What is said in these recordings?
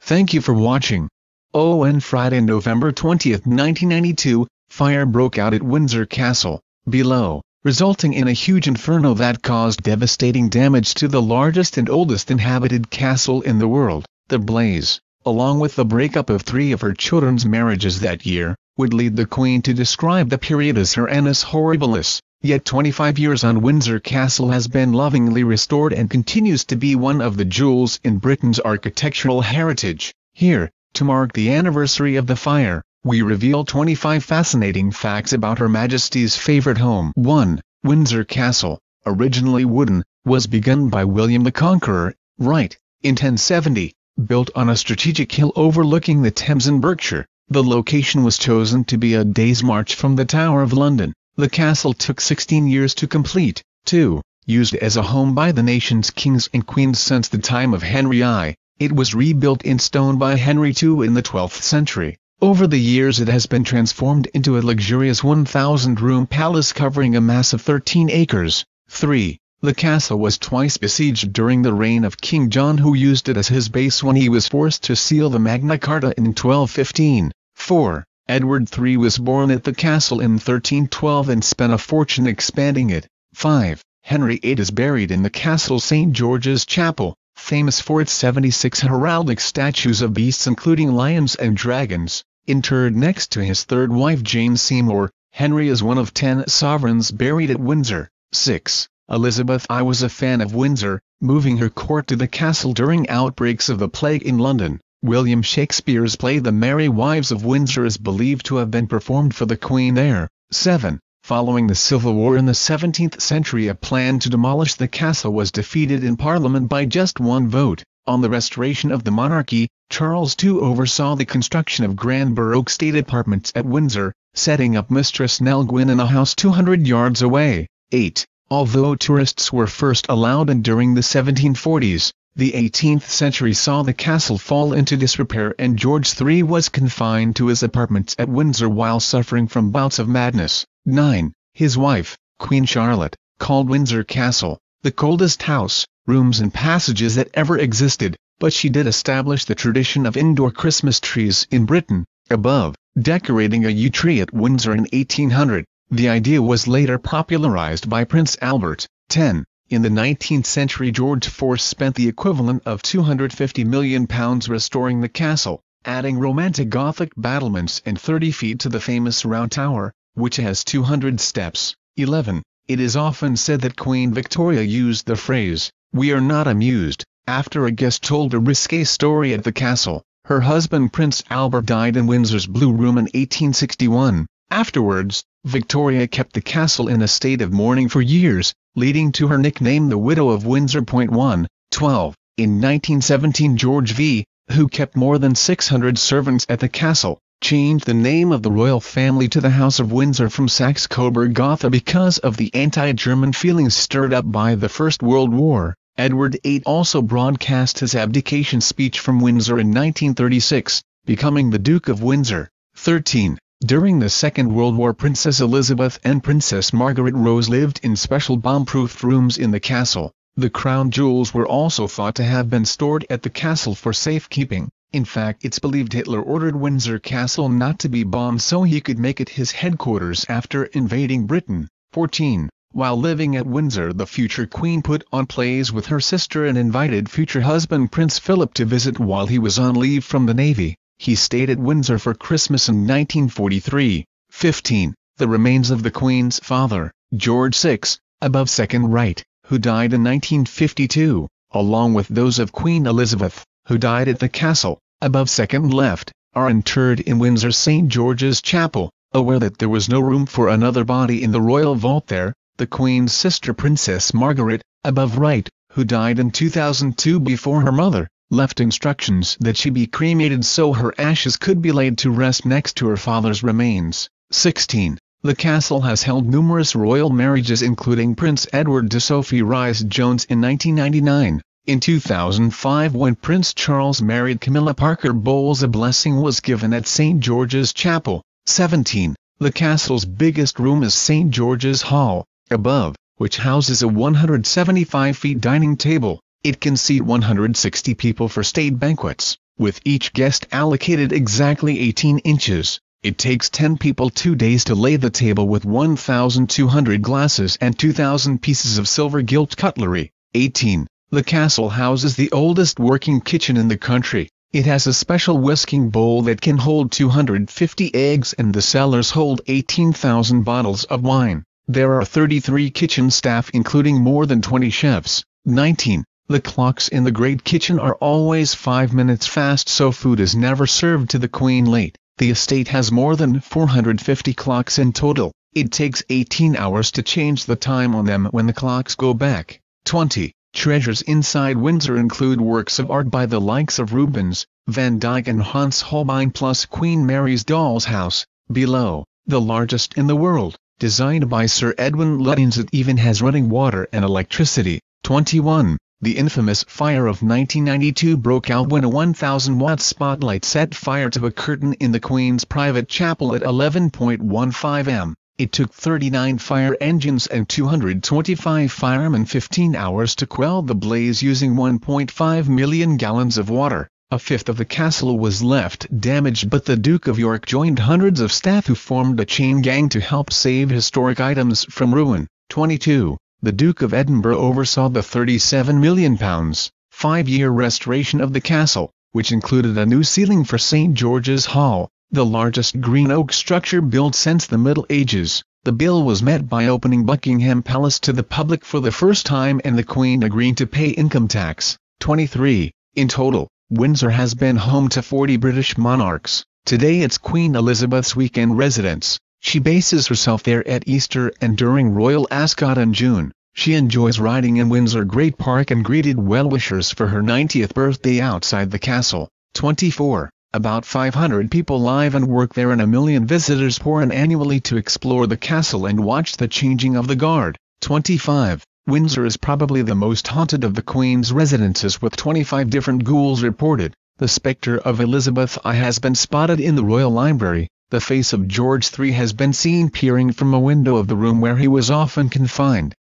Thank you for watching. On Friday, November 20, 1992, fire broke out at Windsor Castle, below, resulting in a huge inferno that caused devastating damage to the largest and oldest inhabited castle in the world. The blaze, along with the breakup of 3 of her children's marriages that year, would lead the Queen to describe the period as her annus horribilis. Yet 25 years on, Windsor Castle has been lovingly restored and continues to be one of the jewels in Britain's architectural heritage. Here, to mark the anniversary of the fire, we reveal 25 fascinating facts about Her Majesty's favorite home. 1. Windsor Castle, originally wooden, was begun by William the Conqueror, in 1070. Built on a strategic hill overlooking the Thames in Berkshire, the location was chosen to be a day's march from the Tower of London. The castle took 16 years to complete. 2. Used as a home by the nation's kings and queens since the time of Henry I, it was rebuilt in stone by Henry II in the 12th century. Over the years it has been transformed into a luxurious 1,000-room palace covering a massive 13 acres. 3. The castle was twice besieged during the reign of King John, who used it as his base when he was forced to seal the Magna Carta in 1215. 4. Edward III was born at the castle in 1312 and spent a fortune expanding it. 5. Henry VIII is buried in the castle's St. George's Chapel, famous for its 76 heraldic statues of beasts including lions and dragons. Interred next to his third wife Jane Seymour, Henry is one of 10 sovereigns buried at Windsor. 6. Elizabeth I was a fan of Windsor, moving her court to the castle during outbreaks of the plague in London. William Shakespeare's play The Merry Wives of Windsor is believed to have been performed for the Queen there. 7. Following the Civil War in the 17th century, a plan to demolish the castle was defeated in Parliament by just one vote. On the restoration of the monarchy, Charles II oversaw the construction of grand Baroque state apartments at Windsor, setting up Mistress Nell Gwyn in a house 200 yards away. 8. Although tourists were first allowed in during the 1740s, the 18th century saw the castle fall into disrepair and George III was confined to his apartments at Windsor while suffering from bouts of madness. 9. His wife, Queen Charlotte, called Windsor Castle the coldest house, rooms and passages that ever existed, but she did establish the tradition of indoor Christmas trees in Britain. Above, decorating a yew tree at Windsor in 1800. The idea was later popularized by Prince Albert. 10. In the 19th century, George IV spent the equivalent of £250 million restoring the castle, adding romantic Gothic battlements and 30 feet to the famous Round Tower, which has 200 steps. 11. It is often said that Queen Victoria used the phrase, "We are not amused," after a guest told a risque story at the castle. Her husband Prince Albert died in Windsor's Blue Room in 1861. Afterwards, Victoria kept the castle in a state of mourning for years, leading to her nickname the Widow of Windsor. 1. 12. In 1917, George V, who kept more than 600 servants at the castle, changed the name of the royal family to the House of Windsor from Saxe-Coburg-Gotha because of the anti-German feelings stirred up by the First World War. Edward VIII also broadcast his abdication speech from Windsor in 1936, becoming the Duke of Windsor. 13. During the Second World War, Princess Elizabeth and Princess Margaret Rose lived in special bomb-proof rooms in the castle. The crown jewels were also thought to have been stored at the castle for safekeeping. In fact, it's believed Hitler ordered Windsor Castle not to be bombed so he could make it his headquarters after invading Britain. 14. While living at Windsor, the future queen put on plays with her sister and invited future husband Prince Philip to visit while he was on leave from the Navy. He stayed at Windsor for Christmas in 1943. 15. The remains of the Queen's father, George VI, above second right, who died in 1952, along with those of Queen Elizabeth, who died at the castle, above second left, are interred in Windsor's St. George's Chapel. Aware that there was no room for another body in the royal vault there, the Queen's sister Princess Margaret, above right, who died in 2002 before her mother, left instructions that she be cremated so her ashes could be laid to rest next to her father's remains. 16. The castle has held numerous royal marriages including Prince Edward to Sophie Rhys-Jones in 1999. In 2005, when Prince Charles married Camilla Parker Bowles, a blessing was given at St. George's Chapel. 17. The castle's biggest room is St. George's Hall, above, which houses a 175-feet dining table. It can seat 160 people for state banquets. with each guest allocated exactly 18 inches. It takes 10 people 2 days to lay the table with 1,200 glasses and 2,000 pieces of silver gilt cutlery. 18. The castle houses the oldest working kitchen in the country. It has a special whisking bowl that can hold 250 eggs, and the cellars hold 18,000 bottles of wine. There are 33 kitchen staff including more than 20 chefs. 19. The clocks in the Great Kitchen are always 5 minutes fast, so food is never served to the Queen late. The estate has more than 450 clocks in total. It takes 18 hours to change the time on them when the clocks go back. 20. Treasures inside Windsor include works of art by the likes of Rubens, Van Dyck and Hans Holbein, plus Queen Mary's doll's house, below, the largest in the world, designed by Sir Edwin Lutyens. It even has running water and electricity. 21. The infamous fire of 1992 broke out when a 1,000-watt spotlight set fire to a curtain in the Queen's private chapel at 11:15 am. It took 39 fire engines and 225 firemen 15 hours to quell the blaze using 1.5 million gallons of water. A fifth of the castle was left damaged, but the Duke of York joined hundreds of staff who formed a chain gang to help save historic items from ruin. 22. The Duke of Edinburgh oversaw the £37 million, 5-year restoration of the castle, which included a new ceiling for St. George's Hall, the largest green oak structure built since the Middle Ages. The bill was met by opening Buckingham Palace to the public for the first time and the Queen agreeing to pay income tax. 23. In total, Windsor has been home to 40 British monarchs. Today it's Queen Elizabeth's weekend residence. She bases herself there at Easter and during Royal Ascot in June. She enjoys riding in Windsor Great Park and greeted well-wishers for her 90th birthday outside the castle. 24. About 500 people live and work there and 1 million visitors pour in annually to explore the castle and watch the changing of the guard. 25. Windsor is probably the most haunted of the Queen's residences, with 25 different ghouls reported. The spectre of Elizabeth I has been spotted in the Royal Library. The face of George III has been seen peering from a window of the room where he was often confined.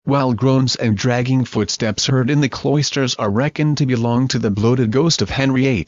While groans and dragging footsteps heard in the cloisters are reckoned to belong to the bloated ghost of Henry VIII.